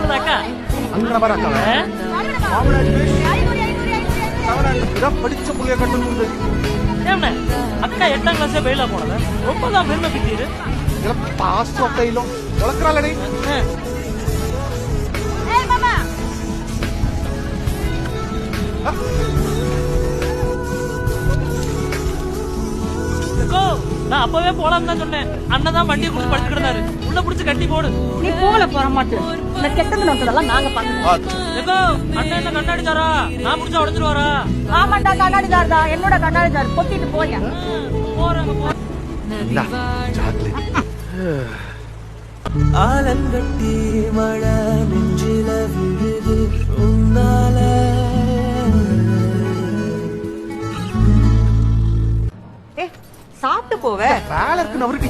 சொல்றது அக்கா அங்க பாரு அக்கா படிச்ச புள்ளைய கட்டணும் ஏம்ண்ணே அக்கா 8ஆம் கிளாஸே பெயிலா போனத ரொம்பதான் பெருமை கிட்டீரு பாஸ் கையில வளர்க்கறாளே நான் அப்பவே போலாம் தான் சொன்னேன். அண்ணன் தான் வண்டியை குடிச்சு படுத்துக்கிட்டு இருந்தாரு. உள்ள புடிச்சு கட்டி போடு. நீ போல போற மாட்டே. இந்த கெட்டது நோட்டதெல்லாம் நாங்க பண்ணுவோம். ஏகோ அண்ணன் என்ன கண்ணாடி தாரா? நான் புடிச்சா உடைஞ்சிருவாரா? ஆமாண்டா கண்ணாடி தாரா. என்னோட கண்ணாடி தார் பொத்திட்டு போயா. போறேன் போ. ஆலங்கட்டி மழை நெஞ்சில விழுது உன்னால சாப்பிட்டு போவ வேலை இருக்குன்னு அவருக்கு